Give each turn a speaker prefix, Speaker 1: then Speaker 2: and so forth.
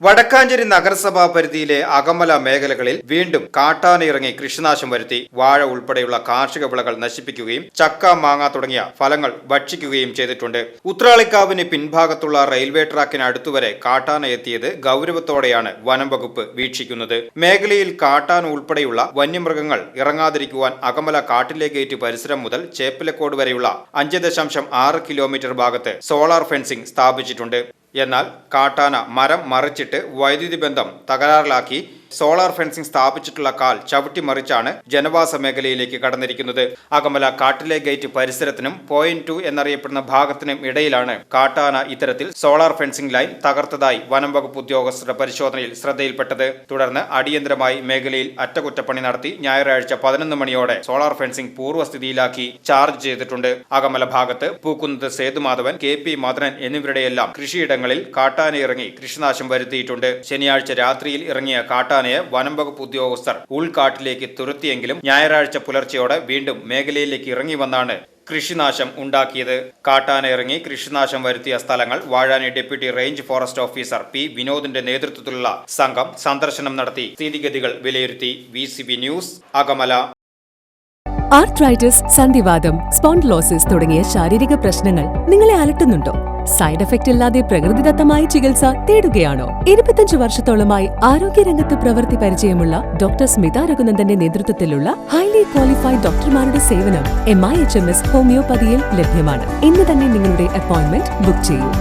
Speaker 1: വടക്കാഞ്ചേരി നഗരസഭാ പരിധിയിലെ അകമല മേഖലകളിൽ വീണ്ടും കാട്ടാനയിറങ്ങി കൃഷിനാശം വരുത്തി. വാഴ ഉൾപ്പെടെയുള്ള കാർഷിക വിളകൾ നശിപ്പിക്കുകയും ചക്ക, മാങ്ങ തുടങ്ങിയ ഫലങ്ങൾ ഭക്ഷിക്കുകയും ചെയ്തിട്ടുണ്ട്. ഉത്രാളിക്കാവിന് പിൻഭാഗത്തുള്ള റെയിൽവേ ട്രാക്കിന് അടുത്തുവരെ കാട്ടാന എത്തിയത് ഗൗരവത്തോടെയാണ് വനം വകുപ്പ് വീക്ഷിക്കുന്നത്. മേഖലയിൽ കാട്ടാന ഉൾപ്പെടെയുള്ള വന്യമൃഗങ്ങൾ ഇറങ്ങാതിരിക്കുവാൻ അകമല കാട്ടിലെ ഗേറ്റ് പരിസരം മുതൽ ചേപ്പിലക്കോട് വരെയുള്ള 5.6 കിലോമീറ്റർ ഭാഗത്ത് സോളാർ ഫെൻസിംഗ് സ്ഥാപിച്ചിട്ടുണ്ട്. എന്നാൽ കാട്ടാന മരം മറിച്ചിട്ട് വൈദ്യുതി ബന്ധം തകരാറിലാക്കി സോളാർ ഫെൻസിംഗ് സ്ഥാപിച്ചിട്ടുള്ള കാൽ ചവിട്ടിമറിച്ചാണ് ജനവാസ മേഖലയിലേക്ക് കടന്നിരിക്കുന്നത്. അകമല കാട്ടിലെ ഗേറ്റ് പരിസരത്തിനും പോയിന്റ് 2 എന്നറിയപ്പെടുന്ന ഭാഗത്തിനും ഇടയിലാണ് കാട്ടാന ഇത്തരത്തിൽ സോളാർ ഫെൻസിംഗ് ലൈൻ തകർത്തതായി വനം വകുപ്പ് ഉദ്യോഗസ്ഥരുടെ പരിശോധനയിൽ ശ്രദ്ധയിൽപ്പെട്ടത്. തുടർന്ന് അടിയന്തരമായി മേഖലയിൽ അറ്റകുറ്റപ്പണി നടത്തി ഞായറാഴ്ച 11 മണിയോടെ സോളാർ ഫെൻസിംഗ് പൂർവ്വസ്ഥിതിയിലാക്കി ചാർജ് ചെയ്തിട്ടുണ്ട്. അകമല ഭാഗത്ത് പൂക്കുന്നത് സേതുമാധവൻ, KP മദനൻ എന്നിവരുടെയെല്ലാം കൃഷിയിടങ്ങളിൽ കാട്ടാന ഇറങ്ങി കൃഷിനാശം വരുത്തിയിട്ടുണ്ട്. ശനിയാഴ്ച രാത്രിയിൽ ഇറങ്ങിയ കാട്ടാന വനം വകുപ്പ് ഉദ്യോഗസ്ഥർ ഉൾക്കാട്ടിലേക്ക് തുരത്തിയെങ്കിലും ഞായറാഴ്ച പുലർച്ചെയോടെ വീണ്ടും മേഖലയിലേക്ക് ഇറങ്ങി വന്നാണ് കൃഷിനാശം ഉണ്ടാക്കിയത്. കാട്ടാന ഇറങ്ങി കൃഷിനാശം വരുത്തിയ സ്ഥലങ്ങൾ Vazhani deputy range forest officer P. വിനോദിന്റെ നേതൃത്വത്തിലുള്ള സംഘം സന്ദർശനം നടത്തി സ്ഥിതിഗതികൾ വിലയിരുത്തി. VCB news, Akamala.
Speaker 2: ആർത്രൈറ്റിസ്, സന്ധിവാതം, സ്പോണ്ടിലോസിസ് തുടങ്ങിയ ശാരീരിക പ്രശ്നങ്ങൾ നിങ്ങളെ അലട്ടുന്നുണ്ടോ? സൈഡ് എഫക്റ്റ് ഇല്ലാതെ പ്രകൃതിദത്തമായ ചികിത്സ തേടുകയാണോ? 25 വർഷത്തോളമായി ആരോഗ്യരംഗത്ത് പ്രവൃത്തി പരിചയമുള്ള ഡോക്ടർ സ്മിത രഘുനന്ദന്റെ നേതൃത്വത്തിലുള്ള ഹൈലി ക്വാളിഫൈഡ് ഡോക്ടർമാരുടെ സേവനം MIHMS ഹോമിയോപ്പതിയിൽ ലഭ്യമാണ്. ഇന്ന് തന്നെ നിങ്ങളുടെ അപ്പോയിന്റ്മെന്റ് ബുക്ക് ചെയ്യൂ.